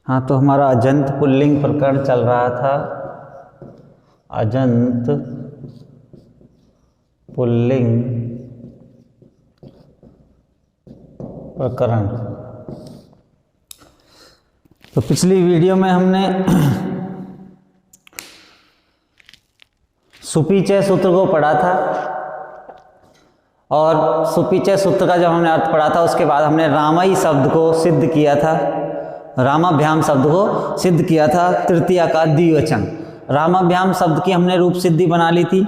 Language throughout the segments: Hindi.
हाँ, तो हमारा अजंत पुल्लिंग प्रकरण चल रहा था। अजंत पुल्लिंग प्रकरण। तो पिछली वीडियो में हमने सुपीचय सूत्र को पढ़ा था और सुपीचय सूत्र का जब हमने अर्थ पढ़ा था उसके बाद हमने रामई शब्द को सिद्ध किया था, रामाभ्याम शब्द को सिद्ध किया था, तृतीया का द्विवचन। रामाभ्याम शब्द की हमने रूप सिद्धि बना ली थी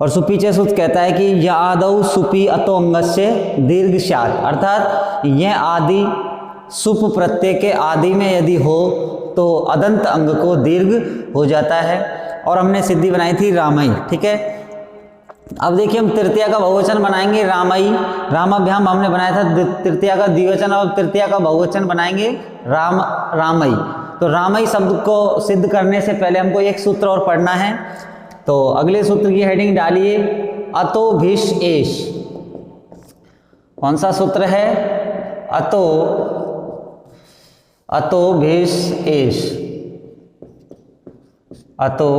और सुपीचय सूत्र कहता है कि यह आदौ सुपी अतो अंगस्य दीर्घ स्यात्, अर्थात यह आदि सुप प्रत्यय के आदि में यदि हो तो अदंत अंग को दीर्घ हो जाता है। और हमने सिद्धि बनाई थी रामई, ठीक है। अब देखिए हम तृतीया का बहुवचन बनाएंगे रामई। रामाभ्याम हमने बनाया था तृतीया का द्विवचन, और तृतीया का बहुवचन बनाएंगे रामई। तो रामई शब्द को सिद्ध करने से पहले हमको एक सूत्र और पढ़ना है। तो अगले सूत्र की हेडिंग डालिए अतो भिष एष। कौन सा सूत्र है? अतो भिष एष। अतो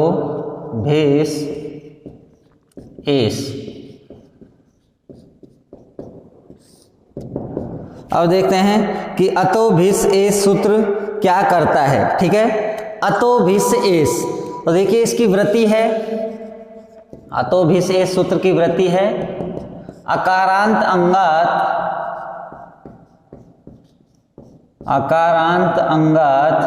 भिष एष। अब देखते हैं कि अतो भिष एष सूत्र क्या करता है, ठीक है। अतो भिष एष, तो देखिए इसकी वृत्ति है, अतो भिष एष सूत्र की वृत्ति है अकारांत अंगात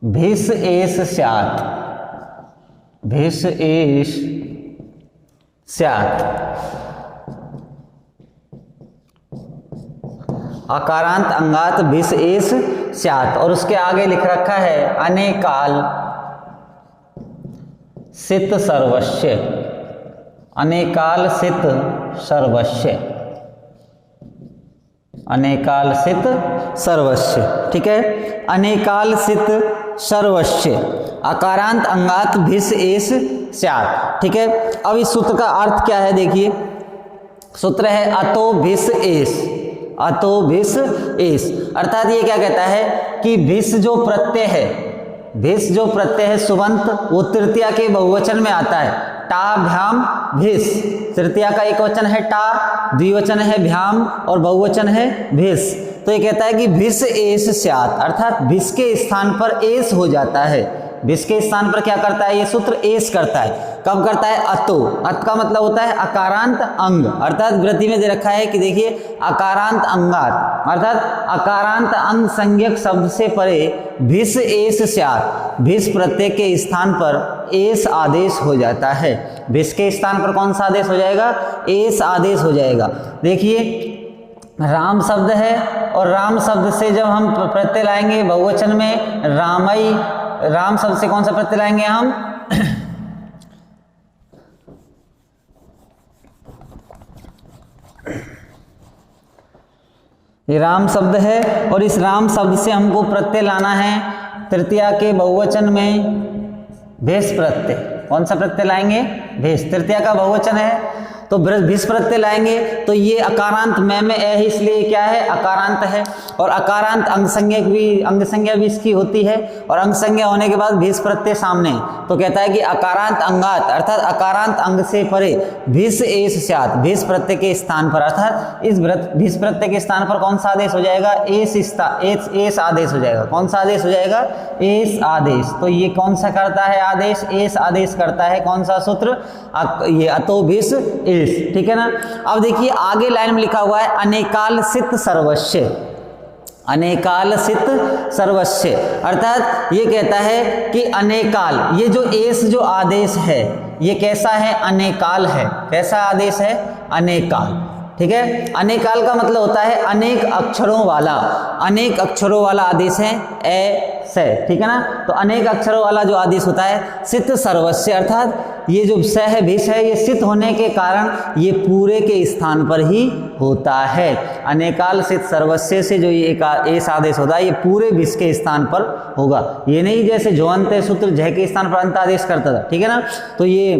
भिष एष स्यात्। भिष एष स्यात्, अकारांत अंगात भिष एष स्यात्। और उसके आगे लिख रखा है अनेकाल सित सर्वस्य। अनेकाल सित सर्वस्य। अनेकाल सित सर्वस्य, ठीक है। अनेकाल सित सर्वस्य अकारांत अंगात भिष एष स्यात्, ठीक है। अब इस सूत्र का अर्थ क्या है देखिए। सूत्र है अतो भिष एष। अतो भिष एष, अर्थात ये क्या कहता है कि भिष जो प्रत्यय है, भिष जो प्रत्यय है सुबंत, वो तृतीया के बहुवचन में आता है। टा भ्याम भिष, तृतीया का एक वचन है टा, द्विवचन है भ्याम और बहुवचन है भिष। तो ये कहता है कि भिष एष स्यात्, अर्थात भिष के स्थान पर एष हो जाता है। भिष के स्थान पर क्या करता है ये सूत्र? एष करता है। कब करता है? अतो। अत का मतलब होता है अकारांत अंग, अर्थात वृत्ति में दे रखा है कि देखिए अकारांत अंगात, अर्थात अकारांत अंग संज्ञक शब्द से परे भिष एष स्यात्, भिष प्रत्यय के स्थान पर एष आदेश हो जाता है। भिष के स्थान पर कौन सा आदेश हो जाएगा? एष आदेश हो जाएगा। देखिए राम शब्द है और राम शब्द से जब हम प्रत्यय लाएंगे बहुवचन में रामई, राम शब्द से कौन सा प्रत्यय लाएंगे हम? ये राम शब्द है और इस राम शब्द से हमको प्रत्यय लाना है तृतीया के बहुवचन में भेष प्रत्यय। कौन सा प्रत्यय लाएंगे? भेष। तृतीया का बहुवचन है तो भिष प्रत्यय लाएंगे। तो ये अकारांत में है, इसलिए क्या है? अकारांत है। और अकारांत अंग संज्ञा भी इसकी होती है, और अंग संज्ञा होने के बाद भिष प्रत्यय सामने। तो कहता है कि अकारांत अंगात, अर्थात अकारांत अंग से परे भिष एष स्यात्, भिष प्रत्यय के स्थान पर, अर्थात इस भिष प्रत्यय के स्थान पर कौन सा आदेश हो जाएगा? एष आदेश हो जाएगा। कौन सा आदेश हो जाएगा? एष आदेश। तो ये कौन सा करता है आदेश? एष आदेश करता है। कौन सा सूत्र? ये अतो भिष एष, ठीक है ना। अब देखिए आगे लाइन में लिखा हुआ है अनेकाल सित सर्वस्य। अनेकाल सित सर्वस्य, अर्थात ये कहता है कि अनेकाल, ये जो एष जो आदेश है ये कैसा है? अनेकाल है। कैसा आदेश है? अनेकाल, ठीक है। अनेकाल का मतलब होता है अनेक अक्षरों वाला। अनेक अक्षरों वाला आदेश है ए से, ठीक है ना। तो अनेक अक्षरों वाला जो आदेश होता है सित सर्वस्य, अर्थात ये जो स है भिष है, ये सित होने के कारण ये पूरे के स्थान पर ही होता है। अनेकाल सित सर्वस्य से जो ये एष आदेश होता है ये पूरे भिष के स्थान पर होगा। ये नहीं जैसे जोअंत सूत्र जय के स्थान पर अंत आदेश करता था, ठीक है ना। तो ये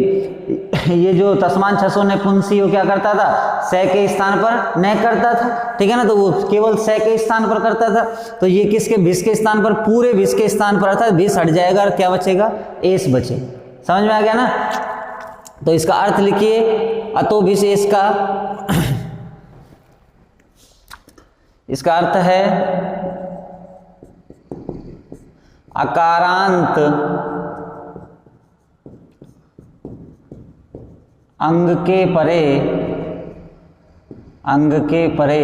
ये जो तस्मान छसो ने पुंसी वो क्या करता था, से के स्थान पर न करता था, ठीक है ना, तो वो केवल से के स्थान पर करता था। तो ये किसके, भिस के स्थान पर, पूरे भिस के स्थान पर, अर्थात भिस हट जाएगा और क्या बचेगा, एस बचे। समझ में आ गया ना। तो इसका अर्थ लिखिए, अतो भिस एस का इसका अर्थ है अकारांत अंग के परे, अंग के परे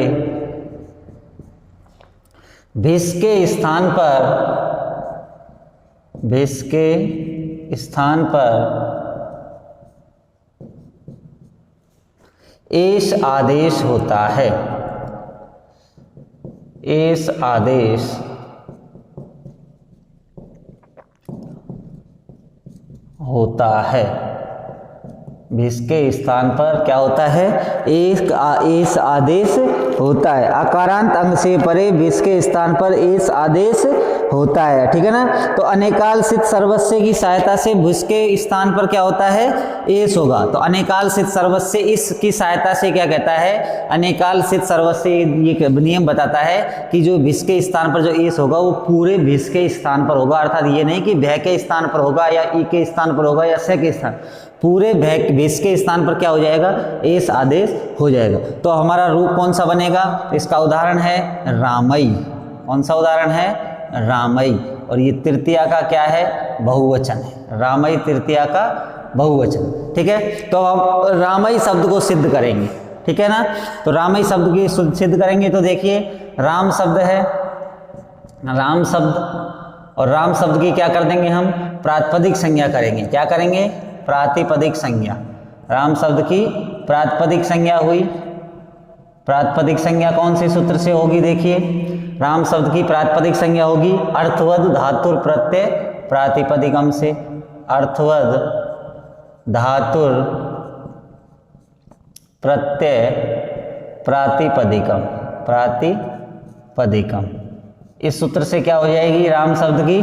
भिस के स्थान पर, भिस के स्थान पर एस आदेश होता है, एस आदेश होता है। भिस के स्थान पर क्या होता है, एक एस आदेश होता है। अकारांत अंग से परे भिस के स्थान पर एस आदेश होता है, ठीक है ना। तो अनेकाल सिद्ध सर्वस्व की सहायता से भिस के स्थान पर क्या होता है, एस होगा। तो अनेकाल सिद्ध सर्वस्व इसकी सहायता से क्या कहता है, अनेकाल सिद्ध सर्वस्व ये नियम बताता है कि जो भिस के स्थान पर जो एस होगा वो पूरे भिस के स्थान पर होगा, अर्थात ये नहीं कि भय के स्थान पर होगा या ई के स्थान पर होगा या से के स्थान, पूरे भिस के स्थान पर क्या हो जाएगा, एस आदेश हो जाएगा। तो हमारा रूप कौन सा बनेगा, इसका उदाहरण है रामई। कौन सा उदाहरण है, रामई। और ये तृतीया का क्या है, बहुवचन है, रामई तृतीया का बहुवचन, ठीक है। तो हम रामई शब्द को सिद्ध करेंगे, ठीक है ना। तो रामई शब्द की सिद्ध करेंगे। तो देखिए राम शब्द है, राम शब्द, और राम शब्द की क्या कर देंगे हम, प्रातिपदिक संज्ञा करेंगे। क्या करेंगे, प्रातिपदिक संज्ञा। राम शब्द की प्रातिपदिक संज्ञा हुई। प्रातिपदिक संज्ञा कौन से सूत्र से होगी, देखिए राम शब्द की प्रातिपदिक संज्ञा होगी अर्थवद धातुर प्रत्यय प्रातिपदिकम से। अर्थवद धातुर प्रत्यय प्रातिपदिकम, प्रातिपदिकम, इस सूत्र से क्या हो जाएगी, राम शब्द की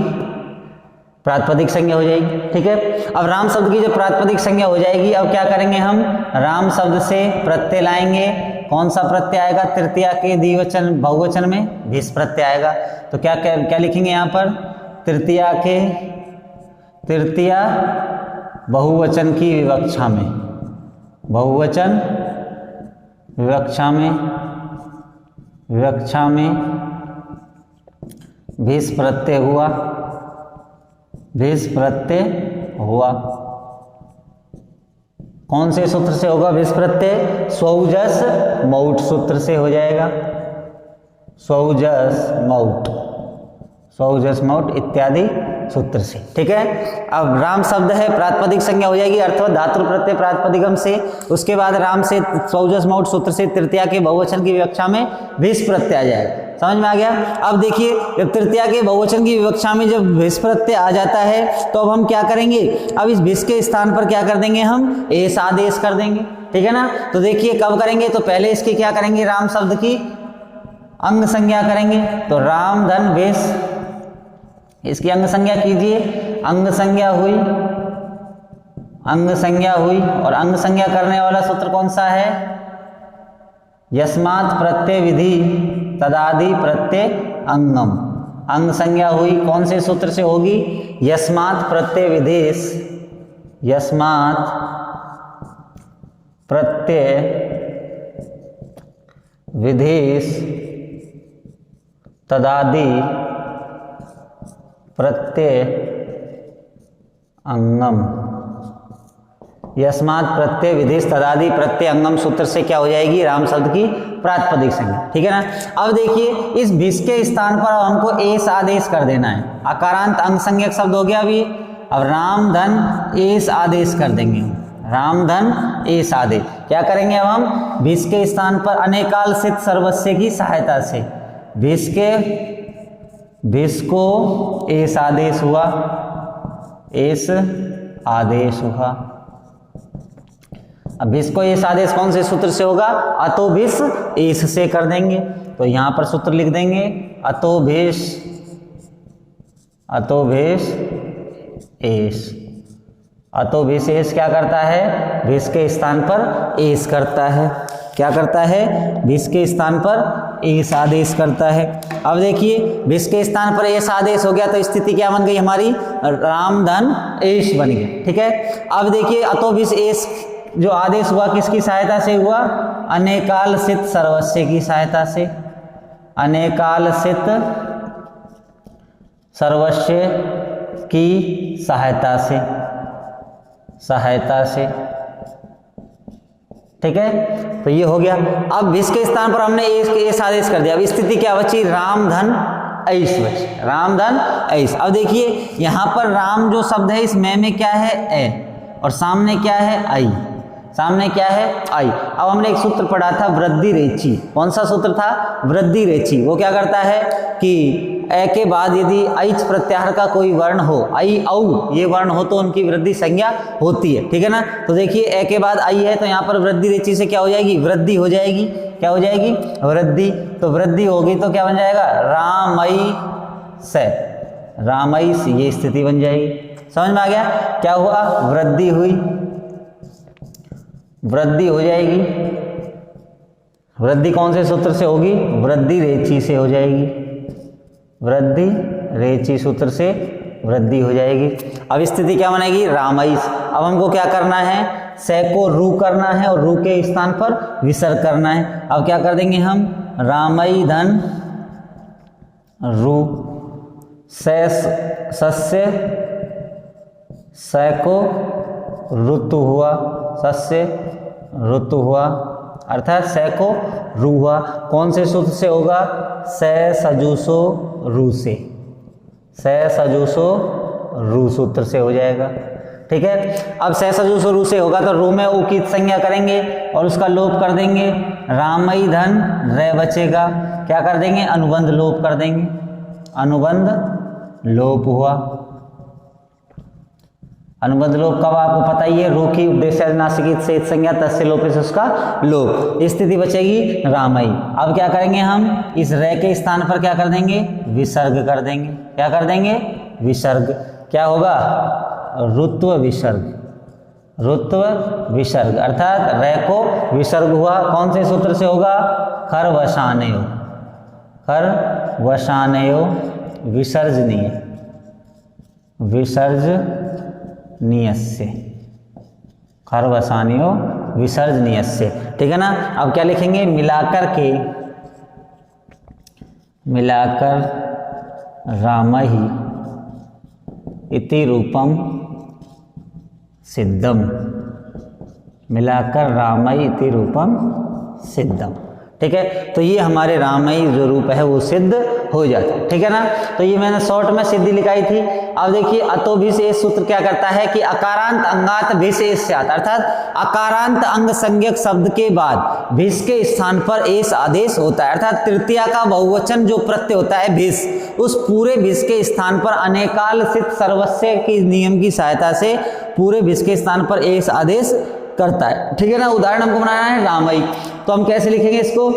प्रातिपदिक संज्ञा हो जाएगी, ठीक है। अब राम शब्द की जो प्रातिपदिक संज्ञा हो जाएगी, अब क्या करेंगे हम, राम शब्द से प्रत्यय लाएंगे। कौन सा प्रत्यय आएगा, तृतीया के द्विवचन बहुवचन में भिस प्रत्यय आएगा। तो क्या क्या, क्या लिखेंगे यहाँ पर, तृतीया के, तृतीया बहुवचन की विवक्षा में, बहुवचन विवक्षा में, विवक्षा में भिस प्रत्यय हुआ, भिस प्रत्यय हुआ। कौन से सूत्र से होगा भिस प्रत्यय, स्वौजस मौट सूत्र से हो जाएगा। स्वौजस मौट, स्वौजस मौट इत्यादि सूत्र से, ठीक है। अब राम शब्द है, प्रातिपदिक संज्ञा हो जाएगी अर्थवत धातु प्रत्यय प्रातिपदिकम से। उसके बाद राम से स्वौजस मौट सूत्र से तृतीया के बहुवचन की विवक्षा में भिस प्रत्यय आ जाएगा। समझ में आ गया। अब देखिए जब तृतीया के बहुवचन की विवक्षा में जब भिस प्रत्यय आ जाता है तो अब हम क्या करेंगे, अब इस भिस के स्थान पर क्या कर देंगे, हम एस आदेश कर देंगे, ठीक है ना। तो देखिए कब करेंगे, तो पहले इसकी क्या करेंगे, राम शब्द की अंग संज्ञा करेंगे। तो राम धन भिस, इसकी अंग संज्ञा कीजिए। अंग संज्ञा हुई, अंग संज्ञा हुई, और अंग संज्ञा करने वाला सूत्र कौन सा है, यस्मात् प्रत्यय विधि तदादि प्रत्यय अंगम। अंग संज्ञा हुई कौन से सूत्र से होगी, यस्मात् प्रत्यय विधेश, यस्मात् प्रत्यय विधेश तदादि प्रत्यय अंगम। यस्मात् प्रत्यय विधेश तदादि प्रत्यय अंगम सूत्र से क्या हो जाएगी, राम शब्द की प्रातिपदिक संज्ञा, ठीक है ना। अब देखिए इस भिस के स्थान पर हमको एस आदेश कर देना है। अकारांत अंग संज्ञक शब्द हो गया अभी। अब राम धन एस आदेश कर देंगे, राम धन एस आदेश। क्या करेंगे अब हम, भिस के स्थान पर अनेकाल सिद्ध सर्वस्व की सहायता से भिस के, भिस को एस आदेश हुआ, एस आदेश हुआ। अब भिस को एस आदेश कौन से सूत्र से होगा, अतो भिस एस से कर देंगे। तो यहां पर सूत्र लिख देंगे, अतो भिस, अतो भिस एस। अतो भिस एस क्या करता है, भिस के स्थान पर एस करता है। क्या करता है, भिस के स्थान पर एस आदेश करता है। अब देखिए भिस के स्थान पर एस आदेश हो गया तो स्थिति क्या बन गई हमारी, राम धन एस बन गया। ठीक है, अब देखिए अतो भिस एस जो आदेश हुआ किसकी सहायता से हुआ, अनेकाल सित सर्वस्व की सहायता से। अनेकाल सित सर्वस्व की सहायता से। ठीक है, तो ये हो गया। अब भिस के स्थान पर हमने एस आदेश कर दिया। अब स्थिति क्या बची, राम धन ऐस बची, राम धन ऐस। अब देखिए यहां पर राम जो शब्द है इस में क्या है, ए, और सामने क्या है, आई। सामने क्या है, आई। अब हमने एक सूत्र पढ़ा था वृद्धि रेची। कौन सा सूत्र था, वृद्धि रेची। वो क्या करता है कि ए के बाद यदि ऐच प्रत्याहार का कोई वर्ण हो, आई औ ये वर्ण हो तो उनकी वृद्धि संज्ञा होती है। ठीक है ना, तो देखिए ए के बाद आई है तो यहाँ पर वृद्धि रेची से क्या हो जाएगी, वृद्धि हो जाएगी। क्या हो जाएगी, वृद्धि। तो वृद्धि होगी तो क्या बन जाएगा, रामई से, रामई से, ये स्थिति बन जाएगी। समझ में आ गया, क्या हुआ, वृद्धि हुई, वृद्धि हो जाएगी। वृद्धि कौन से सूत्र से होगी, वृद्धि रेची से हो जाएगी। वृद्धि रेची सूत्र से वृद्धि हो जाएगी। अब स्थिति क्या बनेगी, रामईस। अब हमको क्या करना है, से को रू करना है और रू के स्थान पर विसर्ग करना है। अब क्या कर देंगे हम, रामई धन रू, से सस्य, से को ऋतु हुआ, सस्य ऋतु हुआ, अर्थात से को रू हुआ। कौन से सूत्र से होगा, से सजूसो रू से, से सजूसो रू सूत्र से हो जाएगा। ठीक है, अब से सजूसो रू से होगा तो रू में ऊ की संज्ञा करेंगे और उसका लोप कर देंगे, रामई धन रे बचेगा। क्या कर देंगे, अनुबंध लोप कर देंगे, अनुबंध लोप हुआ। अनुबंध लोप कब आपको पता ही है, रू की उपदेशानासिक से संज्ञा तस्य लोप से उसका लोप, स्थिति बचेगी रामई। अब क्या करेंगे हम, इस रे के स्थान पर क्या कर देंगे, विसर्ग कर देंगे। क्या कर देंगे, विसर्ग। क्या होगा, ऋत्व विसर्ग, ऋत्व विसर्ग, अर्थात रे को विसर्ग हुआ। कौन से सूत्र से होगा, खर वसानयो, खर वसानयो विसर्जनीय, विसर्जनीयस्य, खरवसानियो विसर्जनीयस्य। ठीक है ना, अब क्या लिखेंगे, मिलाकर के, मिलाकर रामहि इति रूपम सिद्धम, मिलाकर रामई इति रूपम सिद्धम। ठीक है, तो ये हमारे रामई जो रूप है वो सिद्ध हो जाता है। ठीक है ना, तो ये मैंने शॉर्ट में सिद्धि लिखाई थी। अब देखिए अतो विशेष सूत्र क्या करता है कि अकारांत अंगात विशेष से आता, अर्थात अकारांत अंग संज्ञक शब्द के बाद भिस के स्थान पर एस आदेश होता है, अर्थात तृतीया का बहुवचन जो प्रत्यय होता है भिस, उस पूरे भिस के स्थान पर अनेकाल सित सर्वस्व की नियम की सहायता से पूरे भिस के स्थान पर एस आदेश करता है। ठीक है ना, उदाहरण हमको बनाना है रामई, तो हम कैसे लिखेंगे इसको,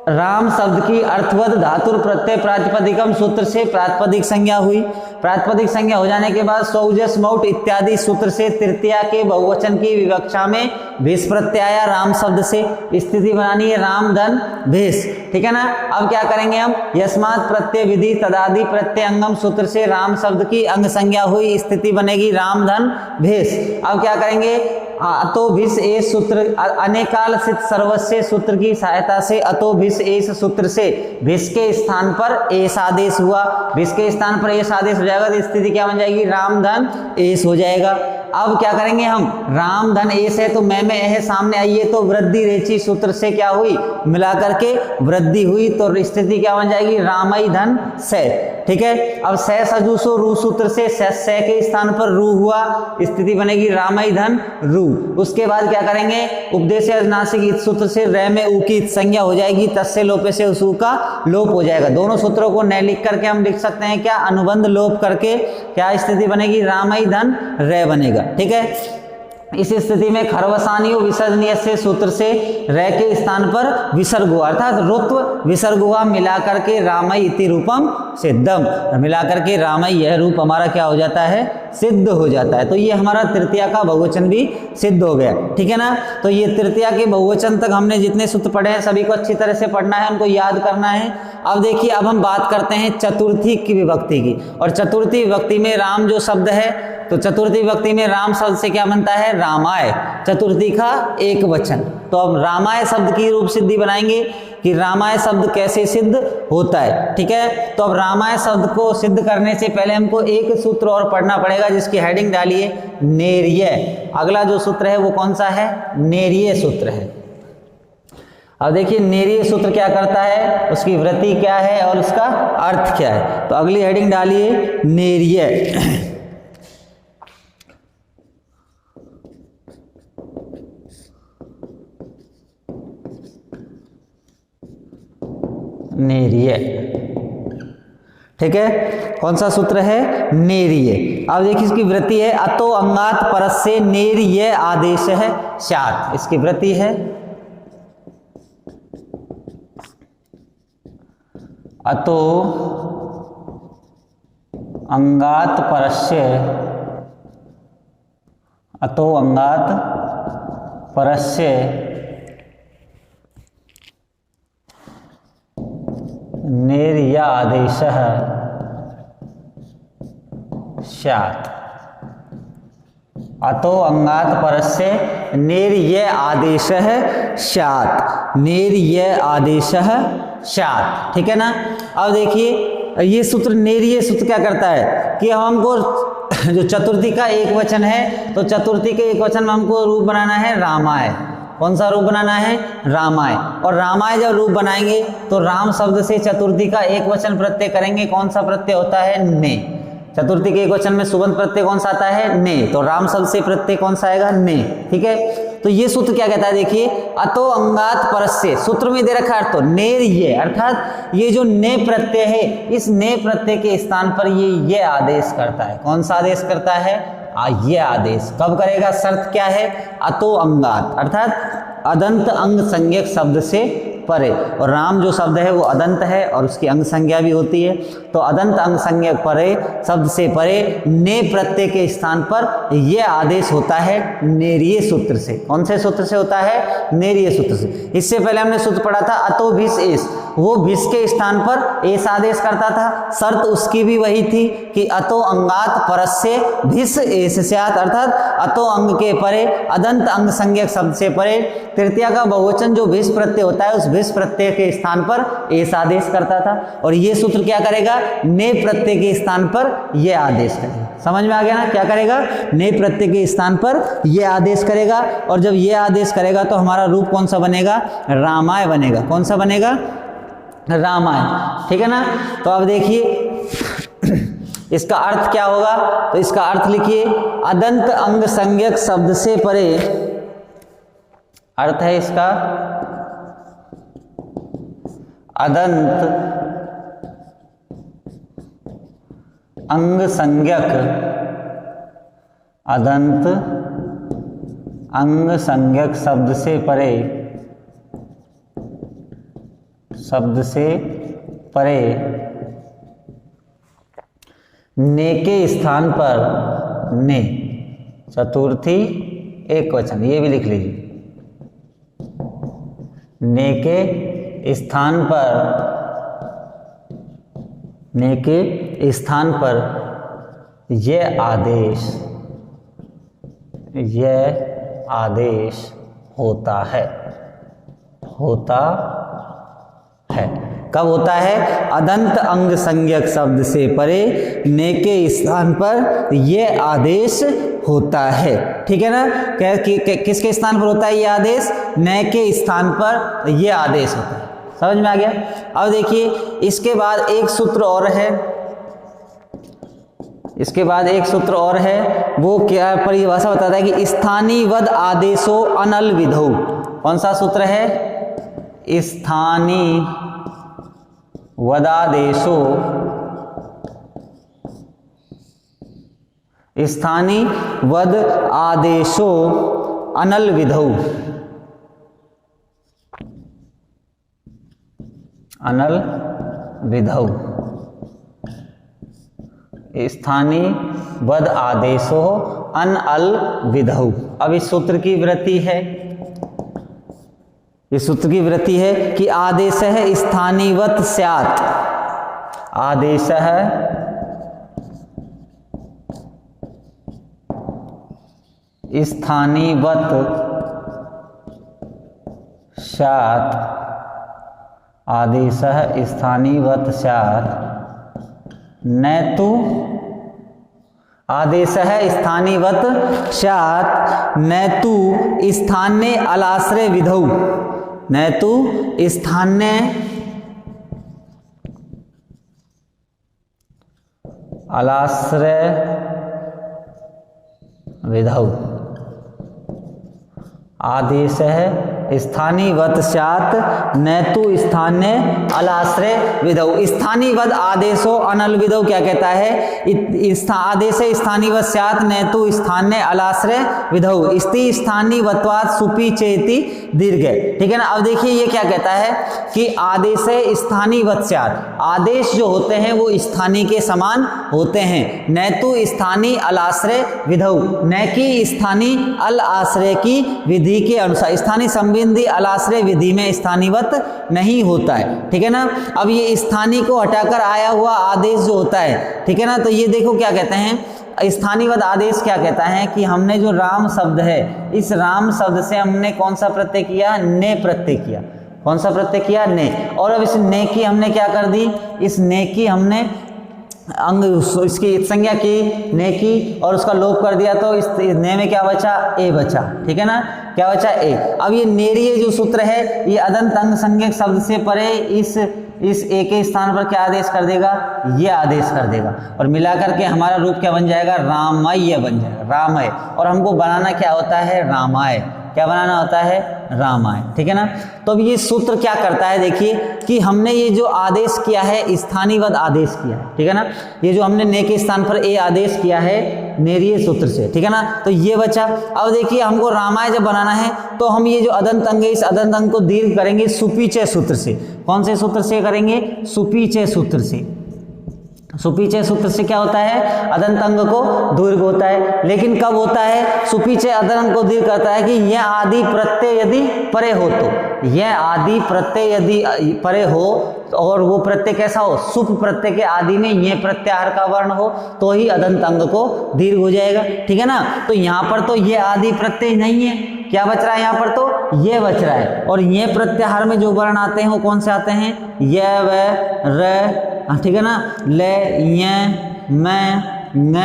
राम शब्द की अर्थवद धातुर प्रत्यय प्रातिपदिकम सूत्र से प्रातिपदिक संज्ञा हुई। प्रातिपदिक संज्ञा हो जाने के बाद सौजस मौट इत्यादि सूत्र से तृतीया के बहुवचन की विवक्षा में भेष प्रत्यय आया राम शब्द से, स्थिति बनानी है राम धन भेष। ठीक है ना, अब क्या करेंगे हम, यस्मात् प्रत्यय विधि तदादि प्रत्यय अंगम सूत्र से राम शब्द की अंग संज्ञा हुई, स्थिति बनेगी राम धन भेष। अब क्या करेंगे, अतो भिस एस सूत्र अनेकाल सित सर्वस्व सूत्र की सहायता से अतो भिस एस सूत्र से भिस के स्थान पर एस आदेश हुआ, भिस के स्थान पर एस आदेश हो जाएगा तो स्थिति क्या बन जाएगी, राम धन एस हो जाएगा। अब क्या करेंगे हम, राम धन एस है तो मैं है सामने आइए तो वृद्धि रेची सूत्र से क्या हुई, मिला करके वृद्धि हुई तो स्थिति क्या बन जाएगी, रामई धन से। ठीक है, अब से सजूसो रू सूत्र से से के स्थान पर रू हुआ, स्थिति बनेगी रामई धन रू। उसके बाद क्या करेंगे, उपदेश नासिक इत सूत्र से रे में ऊ की संज्ञा हो जाएगी, तस्य लोपे से उस ऊ का लोप हो जाएगा। दोनों सूत्रों को न लिख करके हम लिख सकते हैं क्या, अनुबंध लोप करके क्या स्थिति बनेगी, रामई धन रे बनेगा। ठीक है, इस स्थिति में खरवसानियो विसर्जनीय से सूत्र से रे के स्थान पर विसर्ग हुआ, अर्थात ऋत्व विसर्ग हुआ, मिलाकर के रामई इति रूपम सिद्धम, मिलाकर के रामई यह रूप हमारा क्या हो जाता है, सिद्ध हो जाता है। तो ये हमारा तृतीया का बहुवचन भी सिद्ध हो गया, ठीक है ना। तो ये तृतीया के बहुवचन तक हमने जितने सूत्र पढ़े हैं सभी को अच्छी तरह से पढ़ना है, उनको याद करना है। अब देखिए, अब हम बात करते हैं चतुर्थी की विभक्ति की। और चतुर्थी विभक्ति में राम जो शब्द है, तो चतुर्थी विभक्ति में राम शब्द से क्या बनता है? रामाय, चतुर्थी का एक वचन। तो अब रामाय शब्द की रूप सिद्धि बनाएंगे कि रामाय शब्द कैसे सिद्ध होता है, ठीक है। तो अब रामाय शब्द को सिद्ध करने से पहले हमको एक सूत्र और पढ़ना पड़ेगा जिसकी हेडिंग डालिए नेरिय। अगला जो सूत्र है वो कौन सा है? नेरिय सूत्र है। अब देखिए नेरिय सूत्र क्या करता है, उसकी वृत्ति क्या है और उसका अर्थ क्या है। तो अगली हेडिंग डालिए नेरिय। नेरिय, ठीक है। कौन सा सूत्र है? नेरिय। अब देखिए इसकी वृत्ति है अतो अंगात परस्य नेरिय आदेश है स्यात्। इसकी वृत्ति है अतो अंगात परस्य, अतो अंगात परस्य नेरिय आदेशः स्यात्। अतो अंगात परस्य नेरिय आदेशः स्यात्, नेरिय आदेशः स्यात्, ठीक है ना। अब देखिए ये सूत्र नेरिय सूत्र क्या करता है कि हमको जो चतुर्थी का एक वचन है, तो चतुर्थी के एक वचन में हमको रूप बनाना है रामाय। कौन सा रूप बनाना है? रामाय। और रामाय जब रूप बनाएंगे तो राम शब्द से चतुर्थी का एक वचन प्रत्यय करेंगे। कौन सा प्रत्यय होता है? ने। चतुर्थी के एक वचन में सुबंत प्रत्यय कौन सा आता है? ने। तो राम शब्द से प्रत्यय कौन सा आएगा? ने, ठीक है। तो ये सूत्र क्या कहता है? देखिए अतो अंगात परस्य, सूत्र में दे रखा है तो नेरिय, अर्थात ये जो ने प्रत्यय है, इस ने प्रत्यय के स्थान पर ये आदेश करता है। कौन सा आदेश करता है? ये आदेश कब करेगा? शर्त क्या है? अतो अंगात, अर्थात अदंत अंग संज्ञक शब्द से परे। और राम जो शब्द है वो अदंत है और उसकी अंग संज्ञा भी होती है। तो अदंत अंग संज्ञक परे शब्द से परे ने प्रत्यय के स्थान पर यह आदेश होता है नेरिय सूत्र से। कौन से सूत्र से होता है? नेरिय सूत्र से। इससे पहले हमने सूत्र पढ़ा था अतो भिस एस, वो भिस के स्थान पर एस आदेश करता था। शर्त उसकी भी वही थी कि अतो अंगात परस्य भिस एस स्यात्, अर्थात अतो अंग के परे अदंत अंग संज्ञक शब्द से परे तृतीया का बहुवचन जो भिस प्रत्यय होता है उस भिस प्रत्यय के स्थान पर एस आदेश करता था। और ये सूत्र क्या करेगा? ने प्रत्यय के स्थान पर यह आदेश करेगा। समझ में आ गया ना? क्या करेगा? ने प्रत्यय के स्थान पर यह आदेश करेगा। और जब यह आदेश करेगा तो हमारा रूप कौन सा बनेगा? रामाय बनेगा। कौन सा बनेगा? रामाय, ठीक है ना। तो अब देखिए इसका अर्थ क्या होगा? तो इसका अर्थ लिखिए अदंत अंग संज्ञक शब्द से परे, अर्थ है इसका अदंत अंग संज्ञक, अदंत अंग संज्ञक शब्द से परे, शब्द से परे ने के स्थान पर ने, चतुर्थी एक वचन, ये भी लिख लीजिए। ने के स्थान पर, ने के स्थान पर यह आदेश होता है, होता है। कब होता है? अदंत अंग संज्ञक शब्द से परे ने के स्थान पर यह आदेश होता है, ठीक है ना। किसके स्थान पर होता है यह आदेश? ने के स्थान पर यह आदेश होता है। समझ में आ गया? अब देखिए इसके बाद एक सूत्र और है, इसके बाद एक सूत्र और है, वो क्या परिभाषा बताता है कि स्थानीवद आदेशो अनल विधौ। कौन सा सूत्र है? स्थानी वदादेशो, स्थानी वद आदेशो अनल विधौ, अनल विधौ, स्थानीय वद आदेशो अन अल विधौ। अब इस सूत्र की वृत्ति है, इस सूत्र की वृत्ति है कि आदेश है स्थानीवत स्यात्, आदेश है स्थानीवत स्यात्, आदेश स्थानीवत स्यात् न तु, आदेश है स्थानीवत स्यात् न तु स्थान्य अलाश्रय विधौ, न तु स्थान्य अलाश्रय विधौ। आदेश है स्थानीवत स्यात् न तु स्थान्य अलाश्रय विधौ। स्थानीवद आदेशो अनल विधौ क्या कहता है? आदेश स्थानीवत स्यात् न तु स्थान्य अलाश्रय विधौ। स्ति स्थानीवत्वात् सुपि चेति दीर्घ। ठीक है ना। अब देखिए ये क्या कहता है कि आदेश स्थानीवत स्यात्, आदेश जो होते हैं वो स्थानीय के समान होते हैं। न तु स्थानीय अलाश्रय विधौ, न कि स्थानीय अल आश्रय की विधि के अनुसार। स्थानीय संबंधी अलाश्रय विधि में स्थानीवत नहीं होता है। ठीक है ना। अब ये स्थानीय को हटाकर आया हुआ आदेश जो होता है, ठीक है ना, तो ये देखो क्या कहते हैं, स्थानीवद आदेश क्या कहता है कि हमने जो राम शब्द है, इस राम शब्द से हमने कौन सा प्रत्यय किया? ने प्रत्यय किया। कौन सा प्रत्यय किया? ने। और अब इस ने की हमने क्या कर दी? इस ने की हमने अंग इसकी संज्ञा की, ने की, और उसका लोप कर दिया, तो इस ने में क्या बचा? ए बचा। ठीक है ना। क्या बचा? ए। अब ये नेरीय जो सूत्र है, ये अदंत अंग संज्ञक शब्द से परे इस ए के स्थान पर क्या आदेश कर देगा? ये आदेश कर देगा, और मिलाकर के हमारा रूप क्या बन जाएगा? रामय बन जाएगा। रामय। और हमको बनाना क्या होता है? रामाय। क्या बनाना होता है? रामाय। ठीक है ना। तो अब ये सूत्र क्या करता है, देखिए कि हमने ये जो आदेश किया है स्थानीवद आदेश किया है। ठीक है ना। ये जो हमने ने के स्थान पर ए आदेश किया है नेरीय सूत्र से। ठीक है ना। तो ये बचा। अब देखिए हमको रामाय जब बनाना है तो हम ये जो अदंत अंग है, इस अदंत अंग को दीर्घ करेंगे सुपीचय सूत्र से। कौन से सूत्र से करेंगे? सुपीचय सूत्र से। सुपीचय सूत्र से क्या होता है? अदंत अंग को दीर्घ होता है। लेकिन कब होता है? सुपीचय अदंत अंग को दीर्घ करता है कि यह आदि प्रत्यय यदि परे हो, तो यह आदि प्रत्यय यदि परे हो, और वो प्रत्यय कैसा हो? सुप प्रत्यय के आदि में ये प्रत्याहार का वर्ण हो, तो ही अदंत अंग को दीर्घ हो जाएगा। ठीक है ना। तो यहाँ पर तो ये आदि प्रत्यय नहीं है, क्या बच रहा है यहाँ पर? तो ये बच रहा है। और ये प्रत्याहार में जो वर्ण आते हैं वो कौन से आते हैं? य, व, र। ठीक है ना। ले, य, मैं, न,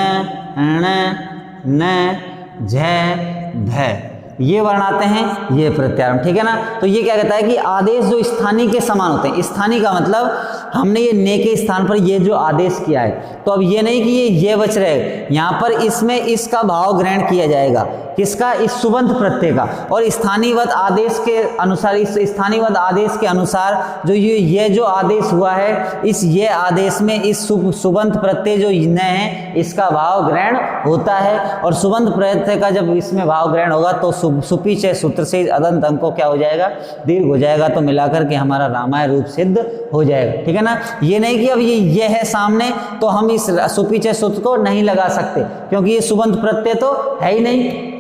न, झ, ध, ये वर्ण आते हैं, ये प्रत्याहार। ठीक है ना। तो ये क्या कहता है कि आदेश जो स्थानीय के समान होते हैं। स्थानीय का मतलब हमने ये ने के स्थान पर ये जो आदेश किया है, तो अब ये नहीं कि ये बच रहे, यहाँ पर इसमें इसका भाव ग्रहण किया जाएगा। किसका? इस सुबंध प्रत्यय का। और स्थानीयवद आदेश के अनुसार, इस स्थानीयवद आदेश के अनुसार जो ये जो आदेश हुआ है, इस ये आदेश में इस सुबंध प्रत्यय जो न है, इसका भाव ग्रहण होता है। और सुबंध प्रत्यय का जब इसमें भाव ग्रहण होगा तो सुपीचय सूत्र से अदंत अंग को क्या हो जाएगा? दीर्घ हो जाएगा। तो मिलाकर के हमारा रामाय रूप सिद्ध हो जाएगा। ठीक है ना। ये नहीं कि अब ये है सामने तो हम इस सुपीचय सूत्र को नहीं लगा सकते, क्योंकि ये सुबंध प्रत्यय तो है ही नहीं।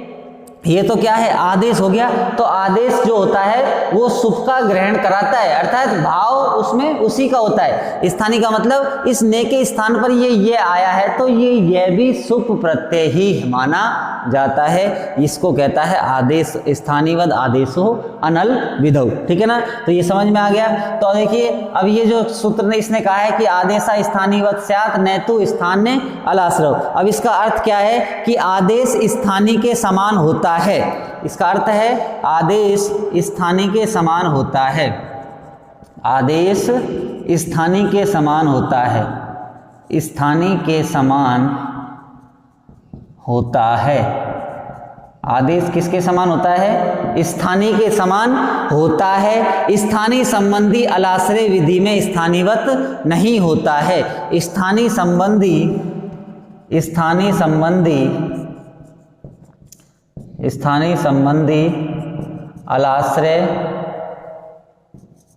ये तो क्या है? आदेश हो गया। तो आदेश जो होता है वो सुप का ग्रहण कराता है, अर्थात भाव उसमें उसी का होता है। स्थानीय का मतलब इस ने के स्थान पर ये आया है, तो ये भी सुप प्रत्यय ही माना जाता है। इसको कहता है आदेश, स्थानीयवद आदेशो अनल विधौ। ठीक है ना। तो ये समझ में आ गया। तो देखिए अब ये जो सूत्र ने इसने कहा है कि आदेशा स्थानीयवद स्यात् न तु स्थान्य अलाश्रय। अब इसका अर्थ क्या है कि आदेश स्थानीय के समान होता है। इसका अर्थ है आदेश स्थानीय के समान होता है। आदेश स्थानीय के समान होता है। स्थानीय के समान होता है। आदेश किसके समान होता है? स्थानीय के समान होता है। स्थानीय संबंधी अलाश्रय विधि में स्थानीयवत नहीं होता है। स्थानीय संबंधी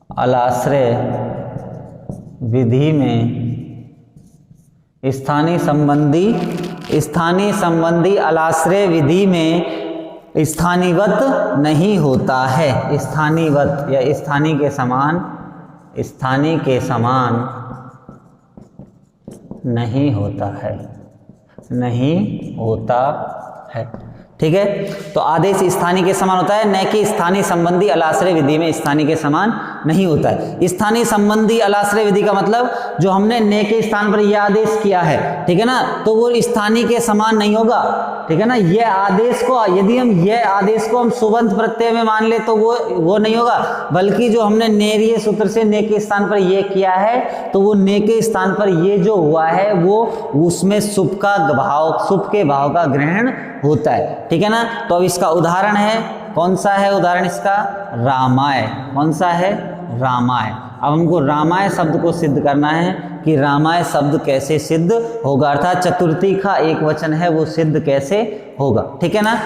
अलाश्रय विधि में स्थानीय संबंधी अलाश्रय विधि में स्थानीवत नहीं होता है। स्थानीवत या स्थानीय के समान नहीं होता है। ठीक है, तो आदेश स्थानीय के समान होता है, न कि स्थानीय संबंधी अलाश्रय विधि में स्थानीय के समान नहीं होता है। स्थानीय संबंधी अलाश्रय विधि का मतलब जो हमने न के स्थान पर यह आदेश किया है, ठीक है ना, तो वो स्थानीय के समान नहीं होगा। ठीक है ना, यह आदेश को यदि हम यह आदेश को हम सुबंत प्रत्यय में मान ले तो वो नहीं होगा, बल्कि जो हमने नेरीय सूत्र से न के स्थान पर यह किया है तो वो न के स्थान पर ये जो हुआ है वो उसमें सुप के भाव का ग्रहण होता है। ठीक है ना, तो अब इसका उदाहरण है, कौन सा है उदाहरण इसका? रामाय। कौन सा है? रामाय। अब हमको रामाय शब्द को सिद्ध करना है कि रामाय शब्द कैसे सिद्ध होगा, अर्थात चतुर्थी का एक वचन है वो सिद्ध कैसे होगा। ठीक है ना,